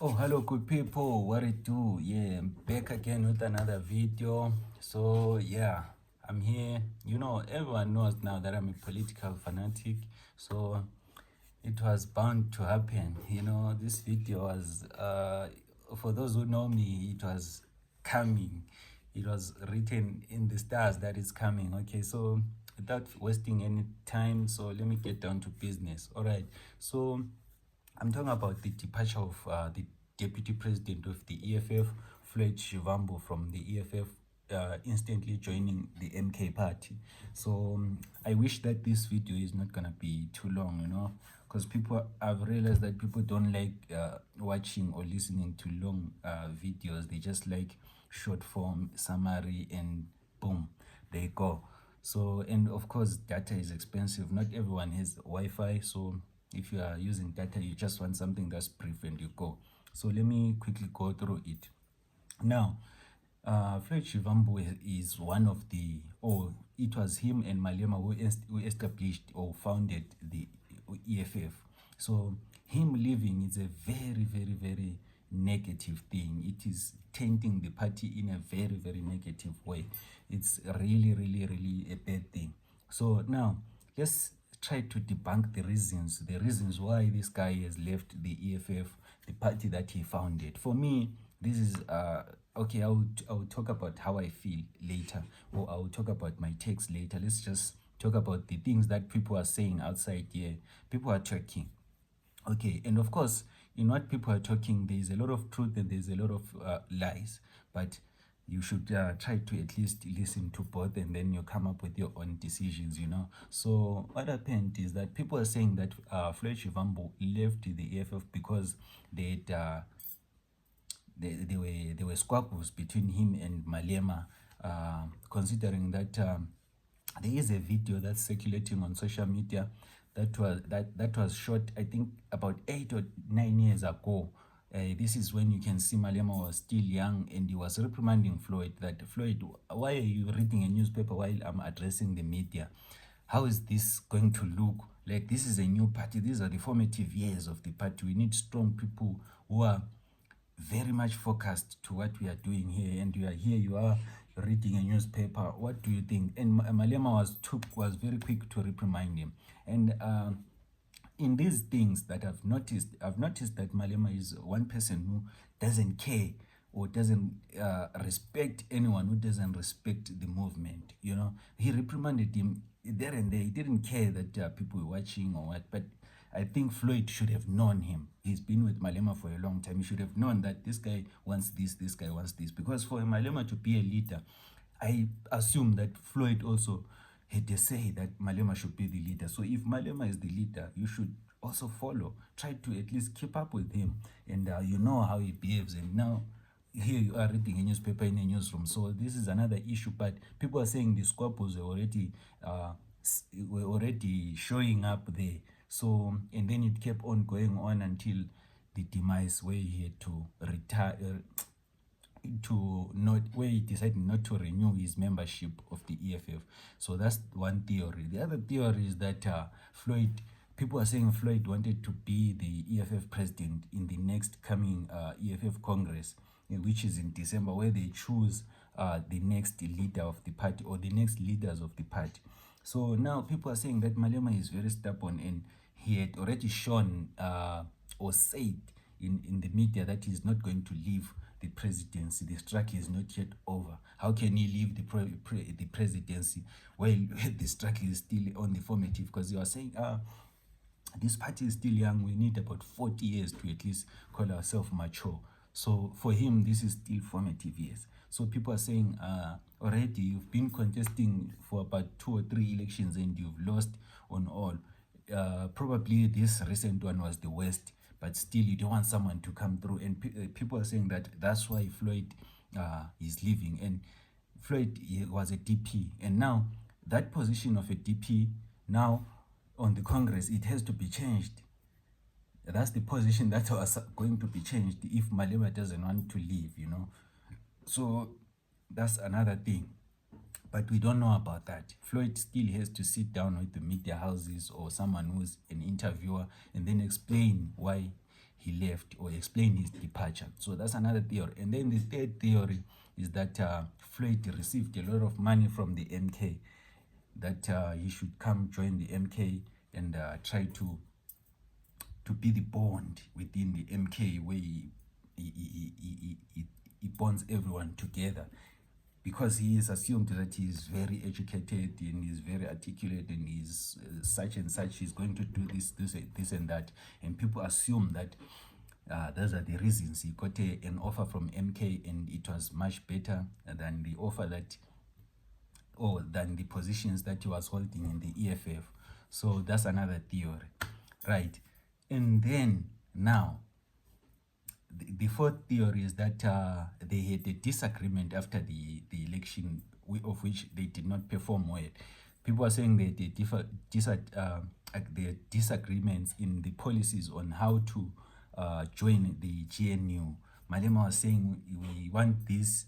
Oh, hello, good people. What it do? Yeah, I'm back again with another video. So, yeah, I'm here. You know, everyone knows now that I'm a political fanatic. So, it was bound to happen. You know, this video was, for those who know me, it was coming. It was written in the stars that it's coming. Okay, so without wasting any time, so let me get down to business. All right, so I'm talking about the departure of the deputy president of the EFF, FLOYD SHIVAMBU, from the EFF, instantly joining the MK party. So I wish that this video is not gonna be too long, you know, because I've realized that people don't like watching or listening to long videos. They just like short form summary and boom, they go. So, and of course data is expensive. Not everyone has Wi-Fi, so if you are using data, you just want something that's brief and you go. So let me quickly go through it. Now, FLOYD SHIVAMBU is one of the, it was him and Malema who established or founded the EFF. So him leaving is a very, very, very negative thing. It is tainting the party in a very, very negative way. It's really, really, really a bad thing. So now let's try to debunk the reasons why this guy has left the EFF, the party that he founded. For me, this is okay. I will talk about how I feel later, or I will talk about my takes later. Let's just talk about the things that people are saying outside here. People are talking. Okay, and of course, in what people are talking, there's a lot of truth and there's a lot of lies, but you should try to at least listen to both, and then you come up with your own decisions, you know. So what happened is that people are saying that FLOYD SHIVAMBU left the EFF because they had there were squabbles between him and Malema, considering that there is a video that's circulating on social media that was shot, I think, about 8 or 9 years ago. This is when you can see Malema was still young, and he was reprimanding FLOYD that, FLOYD, why are you reading a newspaper while I'm addressing the media? How is this going to look? Like, this is a new party. These are the formative years of the party. We need strong people who are very much focused to what we are doing here, and you are here, you are reading a newspaper. What do you think? And Malema was very quick to reprimand him. And in these things that I've noticed that Malema is one person who doesn't care or doesn't respect anyone who doesn't respect the movement. You know, he reprimanded him there and there. He didn't care that people were watching or what, but I think FLOYD should have known him. He's been with Malema for a long time. He should have known that this guy wants this guy wants this. Because for Malema to be a leader, I assume that FLOYD also had a say that Malema should be the leader. So if Malema is the leader, you should also follow. Try to at least keep up with him, and you know how he behaves. And now here you are reading a newspaper in a newsroom. So this is another issue. But people are saying the squabbles were already showing up there. So, and then it kept on going on until the demise, where he had to retire, where he decided not to renew his membership of the EFF. So that's one theory. The other theory is that FLOYD, people are saying FLOYD wanted to be the EFF president in the next coming EFF Congress, which is in December, where they choose the next leader of the party, or the next leaders of the party. So now people are saying that Malema is very stubborn, and he had already shown or said in the media that he's not going to leave the presidency. The struggle is not yet over. How can he leave the presidency while the struggle is still on the formative? Because you are saying, this party is still young. We need about 40 years to at least call ourselves mature. So for him, this is still formative years. So people are saying, already you've been contesting for about 2 or 3 elections and you've lost on all. Probably this recent one was the worst, but still you don't want someone to come through. And people are saying that that's why FLOYD is leaving. And FLOYD was a DP, and now that position of a DP now on the Congress, it has to be changed. That's the position that was going to be changed if Malema doesn't want to leave, you know. So that's another thing. But we don't know about that. FLOYD still has to sit down with the media houses or someone who's an interviewer and then explain why he left, or explain his departure. So that's another theory. And then the third theory is that Floyd received a lot of money from the MK, that he should come join the MK and try to be the bond within the MK, where he bonds everyone together, because he is assumed that he is very educated and is very articulate and is such and such, he's going to do this and that, and people assume that those are the reasons he got an offer from MK, and it was much better than the offer that, or than the positions that he was holding in the EFF. So that's another theory, right? And then now, the fourth theory is that they had a disagreement after the election, of which they did not perform well. People are saying that there are disagreements in the policies on how to join the GNU. Malema was saying, we want this,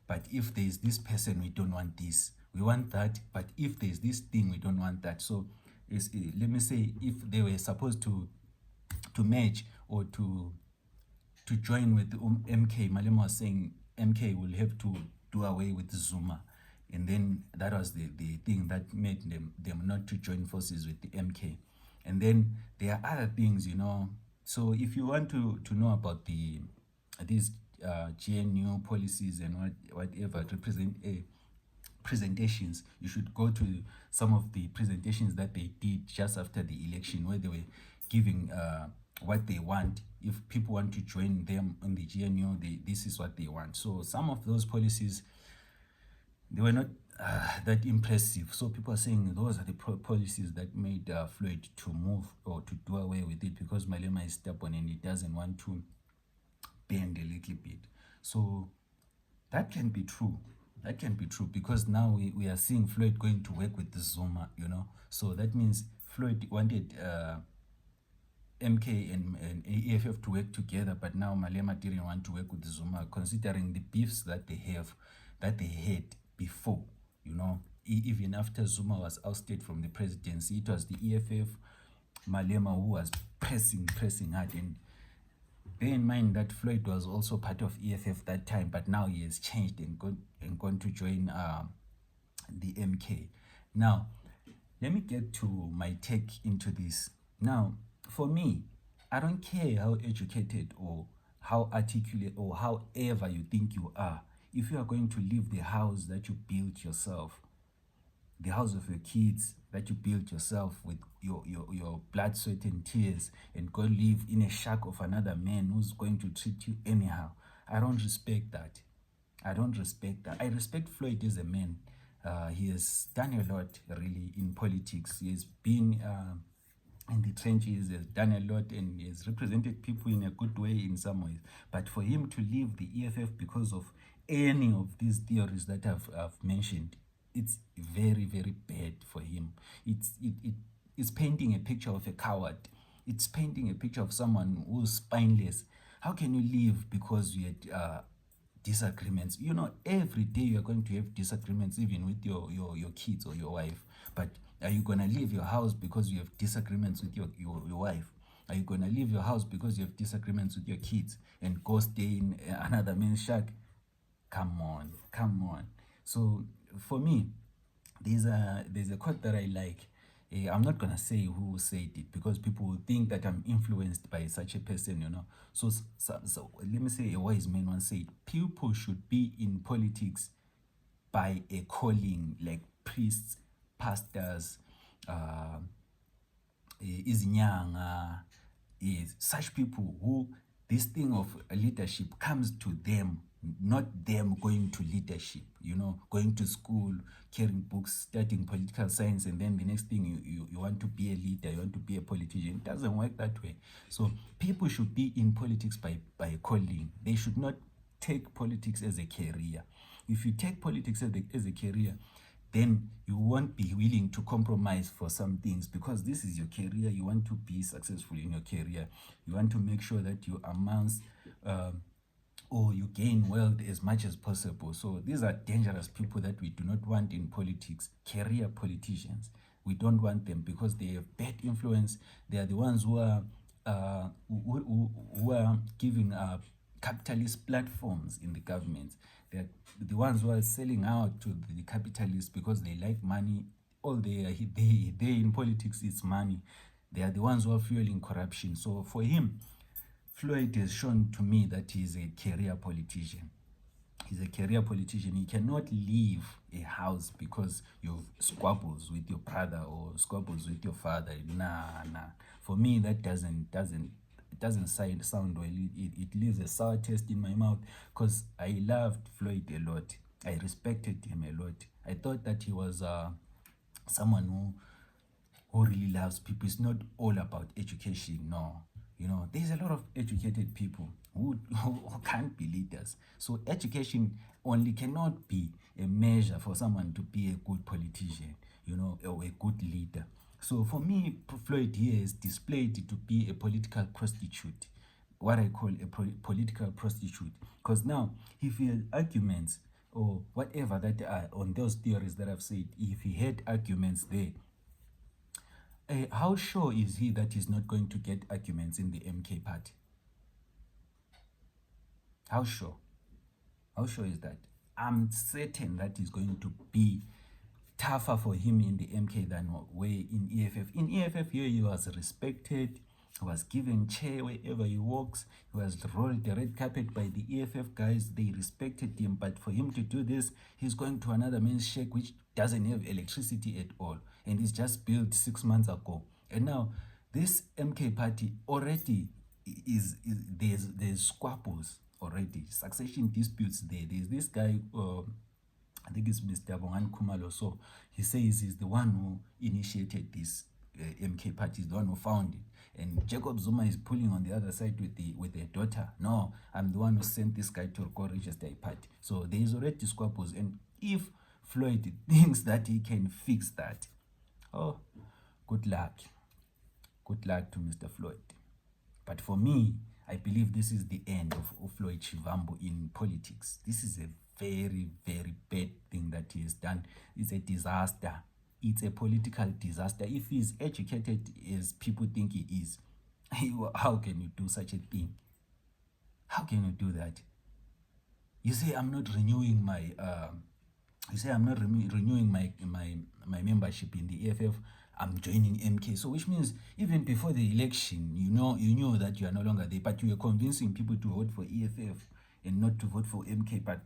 but if there is this person, we don't want this. We want that, but if there is this thing, we don't want that. So let me say, if they were supposed to merge or to join with MK, Malema was saying MK will have to do away with Zuma. And then that was the thing that made them not to join forces with the MK. And then there are other things, you know. So if you want to know about these GNU policies and whatever presentations, you should go to some of the presentations that they did just after the election, where they were giving what they want. If people want to join them on the GNU, this is what they want. So some of those policies, they were not that impressive. So people are saying those are the policies that made Floyd to move or to do away with it, because Malema is stubborn and he doesn't want to bend a little bit. So that can be true. That can be true, because now we are seeing Floyd going to work with the Zuma, you know. So that means Floyd wanted MK and EFF to work together, but now Malema didn't want to work with the Zuma, considering the beefs that they had before, you know. Even after Zuma was ousted from the presidency, it was the EFF, Malema, who was pressing hard. And bear in mind that Floyd was also part of EFF that time, but now he has changed and gone to join the MK. Now, let me get to my take into this. Now, for me, I don't care how educated or how articulate or however you think you are. If you are going to leave the house that you built yourself, the house of your kids that you built yourself with your blood, sweat, and tears, and go live in a shack of another man who's going to treat you anyhow, I don't respect that. I don't respect that. I respect Floyd as a man. He has done a lot, really, in politics. He has been in the trenches, has done a lot, and he has represented people in a good way in some ways. But for him to leave the EFF because of any of these theories that I've mentioned, it's very, very bad for him. It's painting a picture of a coward. It's painting a picture of someone who's spineless. How can you leave because you had disagreements? You know, every day you're going to have disagreements, even with your kids or your wife. But are you going to leave your house because you have disagreements with your wife? Are you going to leave your house because you have disagreements with your kids and go stay in another man's shack? Come on. So for me, there's a quote that I like. I'm not gonna say who said it, because people will think that I'm influenced by such a person, you know. So let me say, a wise man once said, people should be in politics by a calling, like priests, pastors, izinyanga, such people who this thing of leadership comes to them, not them going to leadership, you know, going to school, carrying books, studying political science, and then the next thing you want to be a leader, you want to be a politician. It doesn't work that way. So people should be in politics by calling. They should not take politics as a career. If you take politics as a career, then you won't be willing to compromise for some things, because this is your career. You want to be successful in your career. You want to make sure that you amass or you gain wealth as much as possible. So these are dangerous people that we do not want in politics. Career politicians, we don't want them, because they have bad influence. They are the ones who are who are giving capitalist platforms in the government. They're the ones who are selling out to the capitalists because they like money. All they in politics is money. They are the ones who are fueling corruption. So for him, Floyd has shown to me that he's a career politician. He's a career politician. He cannot leave a house because you've squabbles with your brother or squabbles with your father. Nah. For me, that doesn't sound well. It leaves a sour taste in my mouth because I loved Floyd a lot. I respected him a lot. I thought that he was someone who really loves people. It's not all about education, no. You know, there's a lot of educated people who can't be leaders. So education only cannot be a measure for someone to be a good politician, you know, or a good leader. So for me, Floyd here is displayed to be a political prostitute, what I call a political prostitute. Because now, if he had arguments or whatever that are on those theories that I've said, if he had arguments there, how sure is he that he's not going to get arguments in the MK party? How sure? How sure is that? I'm certain that is going to be tougher for him in the MK than way in EFF. In EFF here, he was respected. He was given chair wherever he walks. He was rolled the red carpet by the EFF guys. They respected him. But for him to do this, he's going to another men's shake which doesn't have electricity at all. And it's just built 6 months ago. And now, this MK party already there's squabbles already. Succession disputes there. There's this guy, I think it's Mr. Bongan Kumalo. So he says he's the one who initiated this MK party, is the one who found it. And Jacob Zuma is pulling on the other side with their daughter. No, I'm the one who sent this guy to go register a party. So there is already squabbles. And if Floyd thinks that he can fix that, oh, good luck. Good luck to Mr. Floyd. But for me, I believe this is the end of FLOYD SHIVAMBU in politics. This is a very, very bad thing that he has done. It's a disaster. It's a political disaster. If he's educated as people think he is, how can you do such a thing? How can you do that? You say I'm not renewing my renewing my membership in the EFF. I'm joining MK. So which means even before the election, you knew that you are no longer there, but you were convincing people to vote for EFF and not to vote for MK. But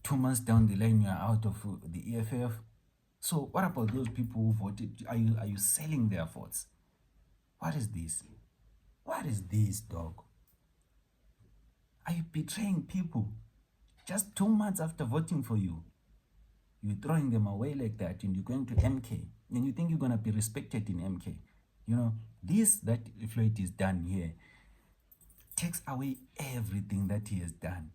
2 months down the line, you are out of the EFF. So what about those people who voted? Are you selling their votes? What is this? What is this, dog? Are you betraying people just 2 months after voting for you? You're throwing them away like that, and you're going to MK, and you think you're going to be respected in MK. You know, this that Floyd is done here takes away everything that he has done.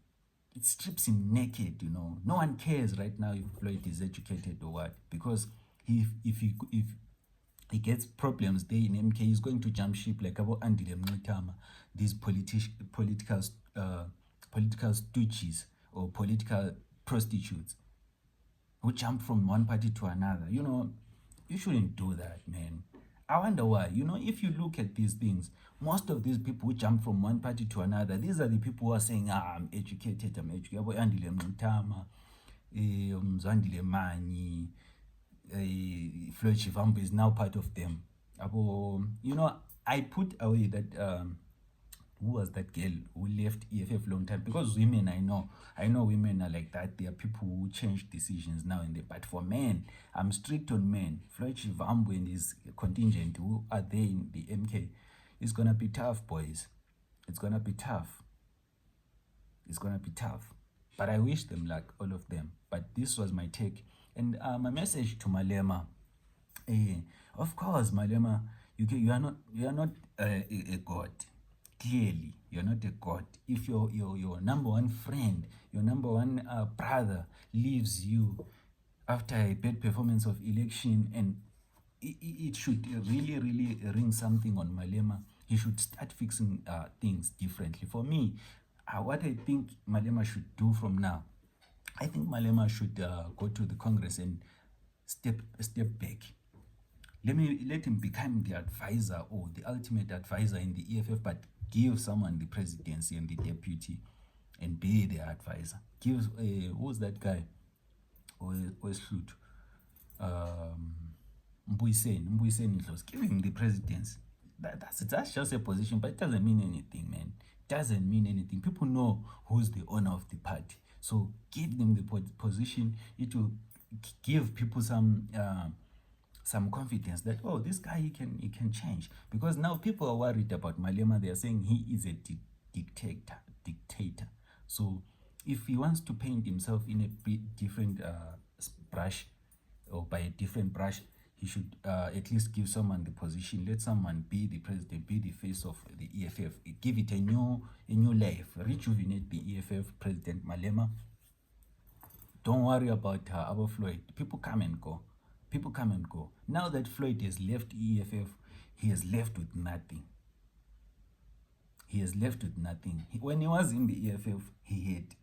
It strips him naked, you know. No one cares right now if Floyd is educated or what, because if he gets problems there in MK, he's going to jump ship like about Andile Mnutama, these political stooges or political prostitutes who jump from one party to another. You know, you shouldn't do that, man. I wonder why. You know, if you look at these things, most of these people who jump from one party to another, these are the people who are saying, I'm educated. Andile Mnutama, Mzandile Mani, FLOYD SHIVAMBU is now part of them. You know, I put away that who was that girl who left EFF long time, because women, I know women are like that. There are people who change decisions now and then, but for men, I'm strict on men. FLOYD SHIVAMBU and his contingent who are there in the MK, it's gonna be tough, boys. It's gonna be tough. It's gonna be tough, but I wish them luck, all of them. But this was my take. And my message to Malema, of course, Malema, you are not a god. Clearly, you're not a god. If your number one friend, your number one brother leaves you after a bad performance of election, and it should really, really ring something on Malema. He should start fixing things differently. For me, what I think Malema should do from now, I think Malema should go to the Congress and step back. let him become the advisor or the ultimate advisor in the EFF, but give someone the presidency and the deputy and be their advisor. Give who's that guy? Where's Slut? Mbuyiseni Ndlozi. Give him the presidency. That's just a position, but it doesn't mean anything, man. It doesn't mean anything. People know who's the owner of the party, so give them the position. It will give people some confidence that, oh, this guy, he can change. Because now people are worried about Malema. They are saying he is a dictator. So if he wants to paint himself in a bit different brush, or by a different brush, he should at least give someone the position. Let someone be the president, be the face of the EFF. Give it a new life. Rejuvenate the EFF. President Malema. Don't worry about our Floyd. People come and go. People come and go. Now that Floyd has left EFF, he has left with nothing. He has left with nothing. When he was in the EFF, he had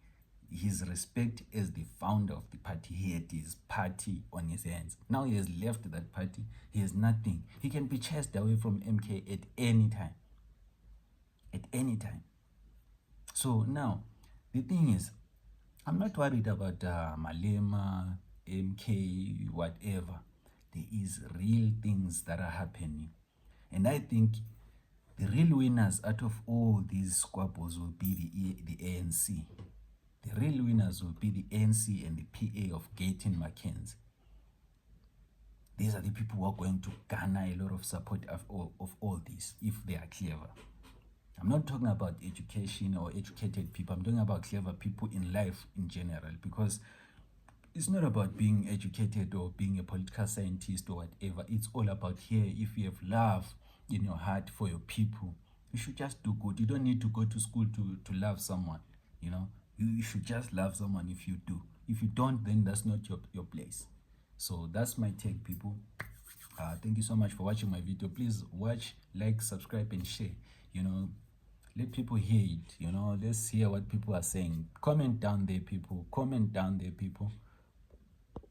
his respect as the founder of the party. He had his party on his hands. Now he has left that party. He has nothing. He can be chased away from MK at any time. At any time. So now, the thing is, I'm not worried about Malema, MK, whatever. There is real things that are happening. And I think the real winners out of all these squabbles will be the ANC. The real winners will be the ANC and the PA of Gayton McKenzie. These are the people who are going to garner a lot of support of all this, if they are clever. I'm not talking about education or educated people. I'm talking about clever people in life in general, because it's not about being educated or being a political scientist or whatever. It's all about here. If you have love in your heart for your people, you should just do good. You don't need to go to school to love someone. You know, you should just love someone if you do. If you don't, then that's not your place. So that's my take, people. Thank you so much for watching my video. Please watch, like, subscribe, and share. You know, let people hear it. You know, let's hear what people are saying. Comment down there, people. Comment down there, people.